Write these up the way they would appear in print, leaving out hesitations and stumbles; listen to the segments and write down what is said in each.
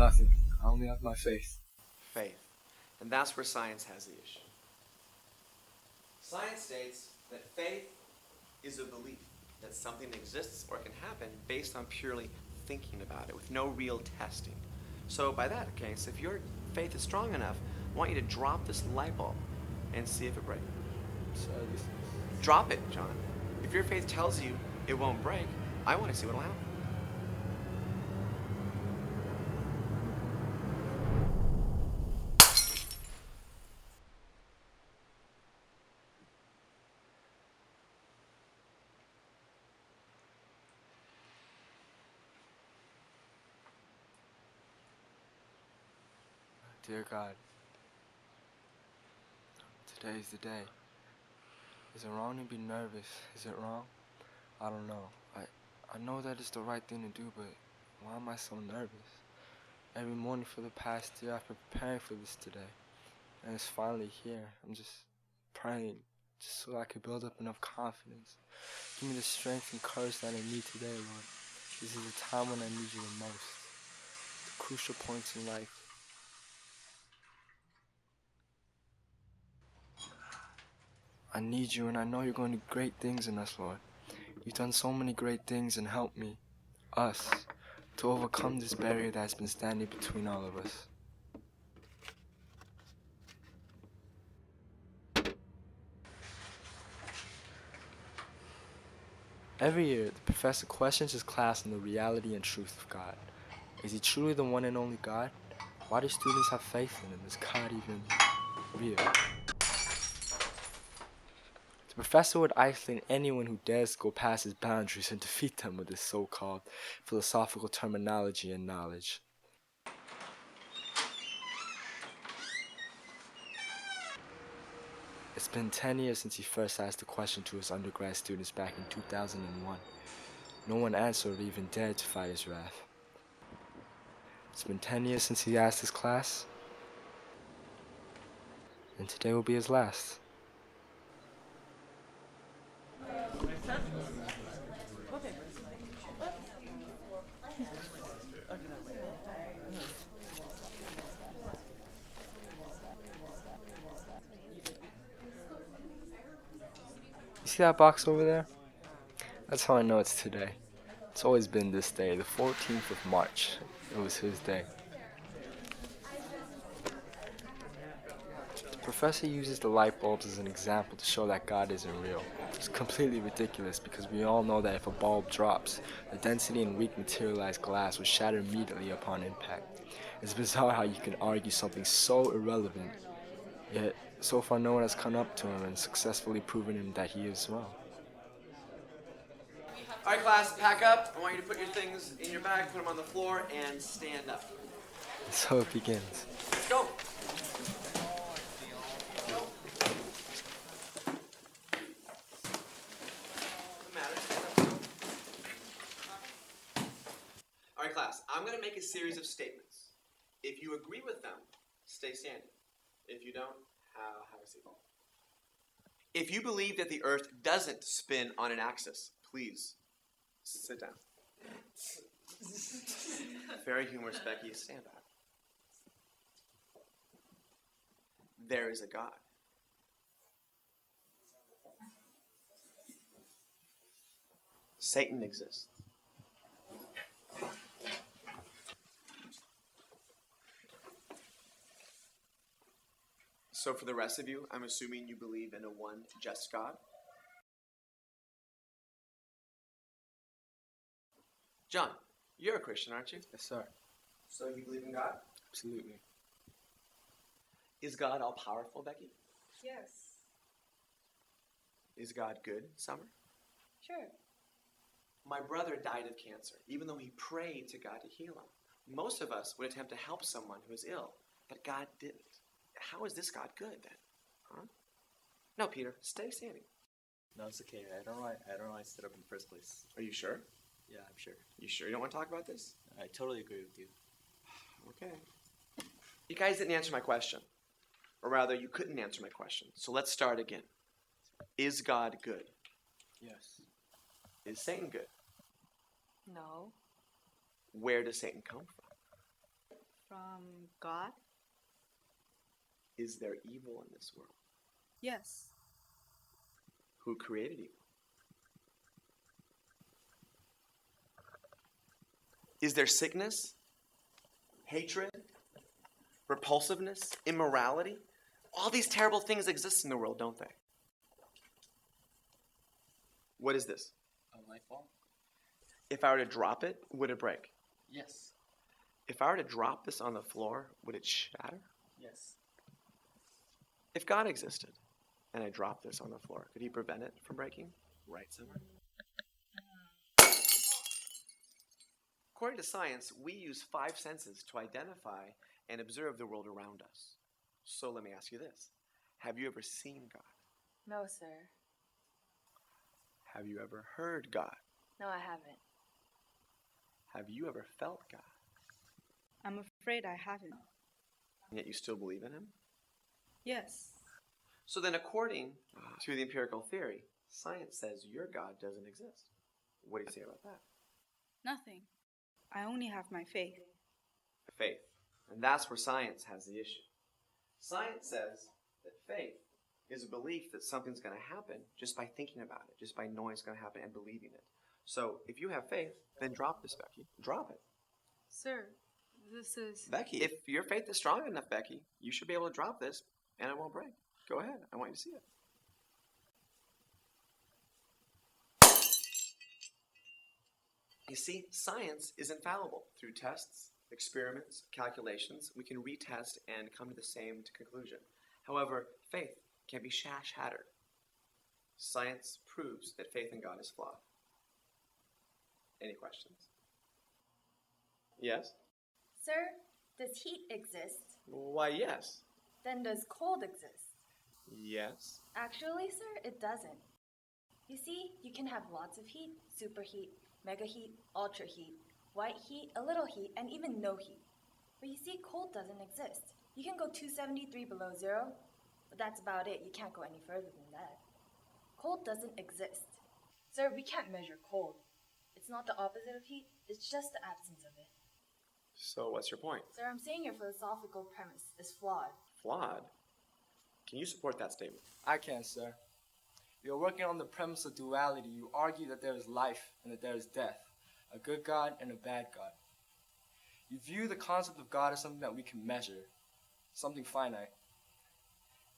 Nothing. I only have my faith. Faith. And that's where science has the issue. Science states that faith is a belief that something exists or can happen based on purely thinking about it with no real testing. So by that case, if your faith is strong enough, I want you to drop this light bulb and see if it breaks. So this is... Drop it, John. If your faith tells you it won't break, I want to see what'll happen. Dear God, today is the day. Is it wrong to be nervous? Is it wrong? I don't know. I know that it's the right thing to do, but why am I so nervous? Every morning for the past year I've been preparing for this today. And it's finally here. I'm just praying just so I can build up enough confidence. Give me the strength and courage that I need today, Lord. This is the time when I need you the most. The crucial points in life. I need you, and I know you're going to do great things in us, Lord. You've done so many great things and helped me, us, to overcome this barrier that's been standing between all of us. Every year, the professor questions his class on the reality and truth of God. Is he truly the one and only God? Why do students have faith in him? Is God even real? The professor would isolate anyone who dares to go past his boundaries and defeat them with his so-called philosophical terminology and knowledge. It's been 10 years since he first asked the question to his undergrad students back in 2001. No one answered or even dared to fight his wrath. It's been 10 years since he asked his class, and today will be his last. You see that box over there? That's how I know it's today. It's always been this day, the 14th of March. It was his day. The professor uses the light bulbs as an example to show that God isn't real. It's completely ridiculous because we all know that if a bulb drops, the density in weak materialized glass will shatter immediately upon impact. It's bizarre how you can argue something so irrelevant, yet so far no one has come up to him and successfully proven him that he is well. All right, class, pack up. I want you to put your things in your bag, put them on the floor, and stand up. So it begins. Let's go. All right, class, I'm going to make a series of statements. If you agree with them, stay standing. If you don't, have a seat. If you believe that the Earth doesn't spin on an axis, please sit down. Very humorous, Becky. Stand back. There is a God. Satan exists. So for the rest of you, I'm assuming you believe in a one just God? John, you're a Christian, aren't you? Yes, sir. So you believe in God? Absolutely. Is God all-powerful, Becky? Yes. Is God good, Summer? Sure. My brother died of cancer, even though he prayed to God to heal him. Most of us would attempt to help someone who is ill, but God didn't. How is this God good, then? Huh? No, Peter, stay standing. No, it's okay. I don't know why I stood up in the first place. Are you sure? Yeah, I'm sure. You sure you don't want to talk about this? I totally agree with you. Okay. You guys didn't answer my question. Or rather, you couldn't answer my question. So let's start again. Is God good? Yes. Is Satan good? No. Where does Satan come from? From God? Is there evil in this world? Yes. Who created evil? Is there sickness, hatred, repulsiveness, immorality? All these terrible things exist in the world, don't they? What is this? A light bulb? If I were to drop it, would it break? Yes. If I were to drop this on the floor, would it shatter? Yes. If God existed and I dropped this on the floor, could he prevent it from breaking? Right somewhere. According to science, we use 5 senses to identify and observe the world around us. So let me ask you this. Have you ever seen God? No, sir. Have you ever heard God? No, I haven't. Have you ever felt God? I'm afraid I haven't. And yet you still believe in him? Yes. So then according to the empirical theory, science says your God doesn't exist. What do you say about that? Nothing. I only have my faith. Faith. And that's where science has the issue. Science says that faith is a belief that something's going to happen just by thinking about it, just by knowing it's going to happen and believing it. So if you have faith, then drop this, Becky. Drop it. Sir, this is... Becky, if your faith is strong enough, Becky, you should be able to drop this and it won't break. Go ahead. I want you to see it. You see, science is infallible. Through tests, experiments, calculations, we can retest and come to the same conclusion. However, faith can be shattered. Science proves that faith in God is flawed. Any questions? Yes? Sir, does heat exist? Why, yes. Then does cold exist? Yes. Actually, sir, it doesn't. You see, you can have lots of heat, superheat, mega heat, ultra heat, white heat, a little heat, and even no heat. But you see, cold doesn't exist. You can go 273 below zero, but that's about it. You can't go any further than that. Cold doesn't exist. Sir, we can't measure cold. It's not the opposite of heat, it's just the absence of it. So what's your point? Sir, I'm saying your philosophical premise is flawed. Flawed? Can you support that statement? I can, sir. You're working on the premise of duality. You argue that there is life and that there is death, a good God and a bad God. You view the concept of God as something that we can measure, something finite.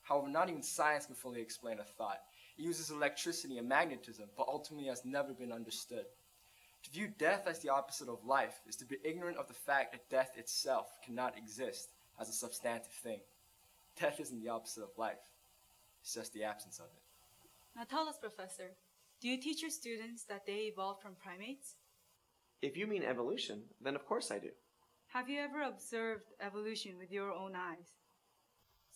However, not even science can fully explain a thought. It uses electricity and magnetism, but ultimately has never been understood. To view death as the opposite of life is to be ignorant of the fact that death itself cannot exist as a substantive thing. Death isn't the opposite of life. It's just the absence of it. Now tell us, Professor, do you teach your students that they evolved from primates? If you mean evolution, then of course I do. Have you ever observed evolution with your own eyes?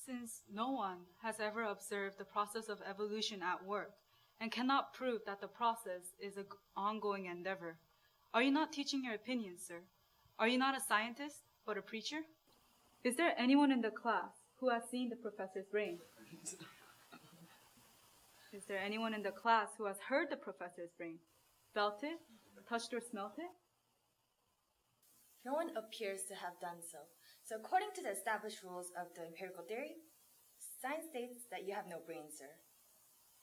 Since no one has ever observed the process of evolution at work and cannot prove that the process is an ongoing endeavor, are you not teaching your opinions, sir? Are you not a scientist, but a preacher? Is there anyone in the class who has seen the professor's brain? Is there anyone in the class who has heard the professor's brain, felt it, touched or smelt it? No one appears to have done so. So according to the established rules of the empirical theory, science states that you have no brain, sir.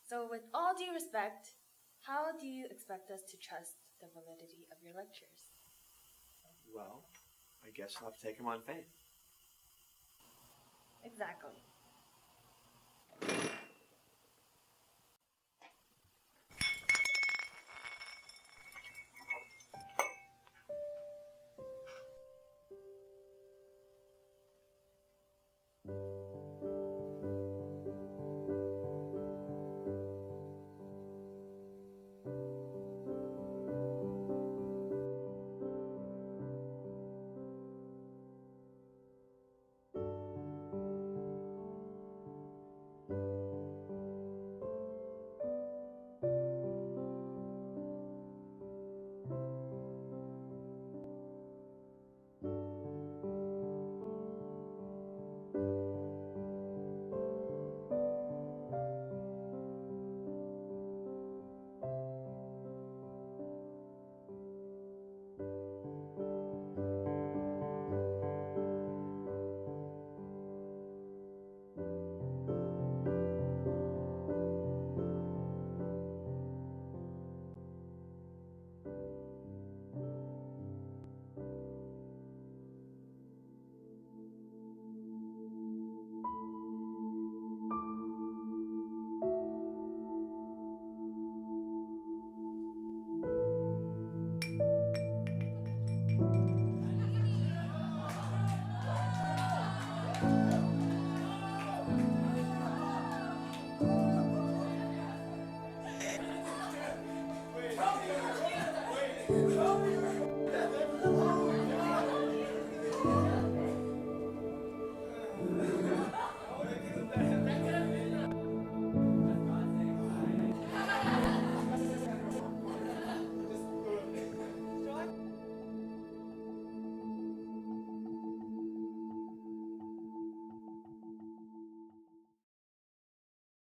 So with all due respect, how do you expect us to trust the validity of your lectures? Well, I guess I'll have to take him on faith. Exactly.